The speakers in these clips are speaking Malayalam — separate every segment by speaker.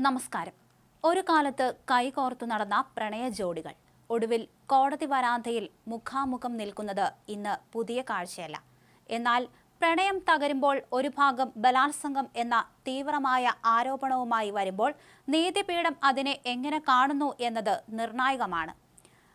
Speaker 1: നമസ്കാരം. ഒരു കാലത്ത് കൈകോർത്തു നടന്ന പ്രണയ ജോഡികൾ ഒടുവിൽ കോടതി വരാന്തയിൽ മുഖാമുഖം നിൽക്കുന്നത് ഇന്ന് പുതിയ കാഴ്ചയല്ല. എന്നാൽ പ്രണയം തകരുമ്പോൾ ഒരു ഭാഗം ബലാത്സംഗം എന്ന തീവ്രമായ ആരോപണവുമായി വരുമ്പോൾ നീതിപീഠം അതിനെ എങ്ങനെ കാണുന്നു എന്നത് നിർണായകമാണ്.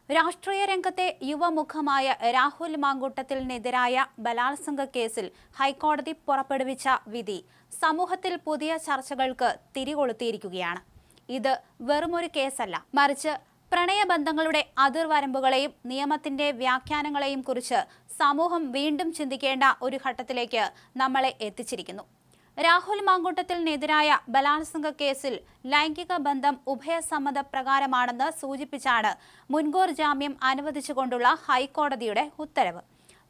Speaker 1: രാഷ്ട്രീയ രംഗത്തെ യുവമുഖമായ രാഹുൽ മാങ്കൂട്ടത്തിനെതിരായ ബലാത്സംഗ കേസിൽ ഹൈക്കോടതി പുറപ്പെടുവിച്ച വിധി സമൂഹത്തിൽ പുതിയ ചർച്ചകൾക്ക് തിരികൊളുത്തിയിരിക്കുകയാണ്. ഇത് വെറുമൊരു കേസല്ല, മറിച്ച് പ്രണയബന്ധങ്ങളുടെ അതിർവരമ്പുകളെയും നിയമത്തിന്റെ വ്യാഖ്യാനങ്ങളെയും കുറിച്ച് സമൂഹം വീണ്ടും ചിന്തിക്കേണ്ട ഒരു ഘട്ടത്തിലേക്ക് നമ്മളെ എത്തിച്ചിരിക്കുന്നു. രാഹുൽ മാങ്കൂട്ടത്തിനെതിരായ ബലാത്സംഗ കേസിൽ ലൈംഗിക ബന്ധം ഉഭയസമ്മതപ്രകാരമാണെന്ന് സൂചിപ്പിച്ചാണ് മുൻകൂർ ജാമ്യം അനുവദിച്ചുകൊണ്ടുള്ള ഹൈക്കോടതിയുടെ ഉത്തരവ്.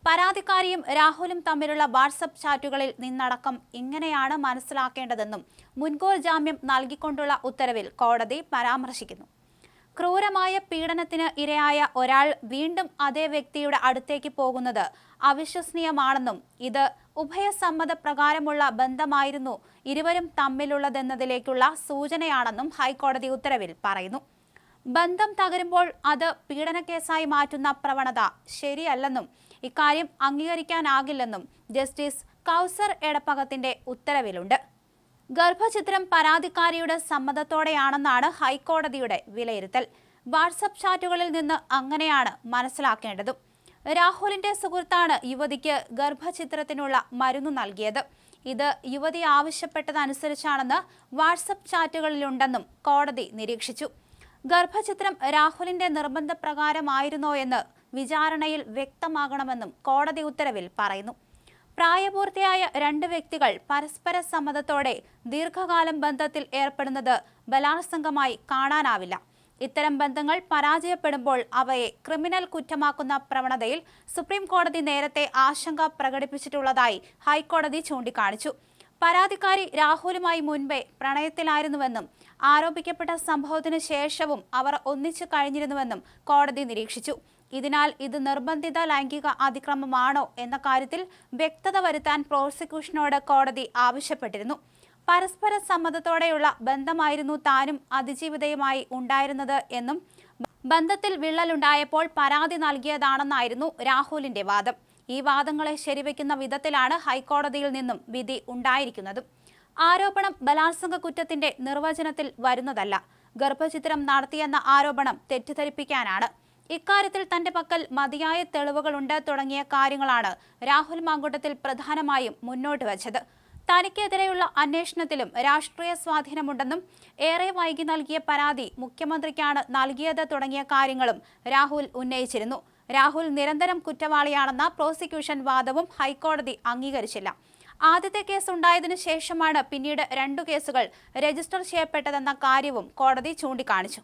Speaker 1: പരാതിക്കാരിയും രാഹുലും തമ്മിലുള്ള വാട്സപ്പ് ചാറ്റുകളിൽ നിന്നടക്കം ഇങ്ങനെയാണ് മനസ്സിലാക്കേണ്ടതെന്നും മുൻകൂർ ജാമ്യം നൽകിക്കൊണ്ടുള്ള ഉത്തരവിൽ കോടതി പരാമർശിക്കുന്നു. ക്രൂരമായ പീഡനത്തിന് ഇരയായ ഒരാൾ വീണ്ടും അതേ വ്യക്തിയുടെ അടുത്തേക്ക് പോകുന്നത് അവിശ്വസനീയമാണെന്നും ഇത് ഉഭയസമ്മതപ്രകാരമുള്ള ബന്ധമായിരുന്നു ഇരുവരും തമ്മിലുള്ളതെന്നതിലേക്കുള്ള സൂചനയാണെന്നും ഹൈക്കോടതി ഉത്തരവിൽ പറയുന്നു. ബന്ധം തകരുമ്പോൾ അത് പീഡനക്കേസായി മാറ്റുന്ന പ്രവണത ശരിയല്ലെന്നും ഇക്കാര്യം അംഗീകരിക്കാനാകില്ലെന്നും ജസ്റ്റിസ് കൗസർ എടപ്പകത്തിന്റെ ഉത്തരവിലുണ്ട്. ഗർഭചിത്രം പരാതിക്കാരിയുടെ സമ്മതത്തോടെയാണെന്നാണ് ഹൈക്കോടതിയുടെ വിലയിരുത്തൽ. വാട്സപ്പ് ചാറ്റുകളിൽ നിന്ന് അങ്ങനെയാണ് മനസ്സിലാക്കേണ്ടതും. രാഹുലിന്റെ സുഹൃത്താണ് യുവതിക്ക് ഗർഭചിത്രത്തിനുള്ള മരുന്ന് നൽകിയത്. ഇത് യുവതി ആവശ്യപ്പെട്ടതനുസരിച്ചാണെന്ന് വാട്സപ്പ് ചാറ്റുകളിലുണ്ടെന്നും കോടതി നിരീക്ഷിച്ചു. ഗർഭചിത്രം രാഹുലിന്റെ നിർബന്ധപ്രകാരമായിരുന്നോ എന്ന് വിചാരണയിൽ വ്യക്തമാകണമെന്നും കോടതി ഉത്തരവിൽ പറയുന്നു. പ്രായപൂർത്തിയായ രണ്ട് വ്യക്തികൾ പരസ്പര സമ്മതത്തോടെ ദീർഘകാലം ബന്ധത്തിൽ ഏർപ്പെടുന്നത് ബലാത്സംഗമായി കാണാനാവില്ല. ഇത്തരം ബന്ധങ്ങൾ പരാജയപ്പെടുമ്പോൾ അവയെ ക്രിമിനൽ കുറ്റമാക്കുന്ന പ്രവണതയിൽ സുപ്രീം കോടതി നേരത്തെ ആശങ്ക പ്രകടിപ്പിച്ചിട്ടുള്ളതായി ഹൈക്കോടതി ചൂണ്ടിക്കാണിച്ചു. പരാതിക്കാരി രാഹുലുമായി മുൻപേ പ്രണയത്തിലായിരുന്നുവെന്നും ആരോപിക്കപ്പെട്ട സംഭവത്തിനു ശേഷവും അവർ ഒന്നിച്ചു കഴിഞ്ഞിരുന്നുവെന്നും കോടതി നിരീക്ഷിച്ചു. ഇതിനാൽ ഇത് നിർബന്ധിത ലൈംഗിക അതിക്രമമാണോ എന്ന കാര്യത്തിൽ വ്യക്തത വരുത്താൻ പ്രോസിക്യൂഷനോട് കോടതി ആവശ്യപ്പെട്ടിരുന്നു. പരസ്പര സമ്മതത്തോടെയുള്ള ബന്ധമായിരുന്നു താനും അതിജീവിതയുമായി ഉണ്ടായിരുന്നത് എന്നും ബന്ധത്തിൽ വിള്ളലുണ്ടായപ്പോൾ പരാതി നൽകിയതാണെന്നായിരുന്നു രാഹുലിന്റെ വാദം. ഈ വാദങ്ങളെ ശരിവെക്കുന്ന വിധത്തിലാണ് ഹൈക്കോടതിയിൽ നിന്നും വിധി ഉണ്ടായിരിക്കുന്നതും. ആരോപണം ബലാത്സംഗ കുറ്റത്തിന്റെ നിർവചനത്തിൽ വരുന്നതല്ല. ഗർഭചിത്രം നടത്തിയെന്ന ആരോപണം തെറ്റിദ്ധരിപ്പിക്കാനാണ്. ഇക്കാര്യത്തിൽ തന്റെ പക്കൽ മതിയായ തെളിവുകളുണ്ട് തുടങ്ങിയ കാര്യങ്ങളാണ് രാഹുൽ മാങ്കൂട്ടത്തിൽ പ്രധാനമായും മുന്നോട്ട് വച്ചത്. തനിക്കെതിരെയുള്ള അന്വേഷണത്തിലും രാഷ്ട്രീയ സ്വാധീനമുണ്ടെന്നും ഏറെ വൈകി നൽകിയ പരാതി മുഖ്യമന്ത്രിക്കാണ് നൽകിയത് തുടങ്ങിയ കാര്യങ്ങളും രാഹുൽ ഉന്നയിച്ചിരുന്നു. രാഹുൽ നിരന്തരം കുറ്റവാളിയാണെന്ന പ്രോസിക്യൂഷൻ വാദവും ഹൈക്കോടതി അംഗീകരിച്ചില്ല. ആദ്യത്തെ കേസ് ഉണ്ടായതിനു ശേഷമാണ് പിന്നീട് 2 കേസുകൾ രജിസ്റ്റർ ചെയ്യപ്പെട്ടതെന്ന കാര്യവും കോടതി ചൂണ്ടിക്കാണിച്ചു.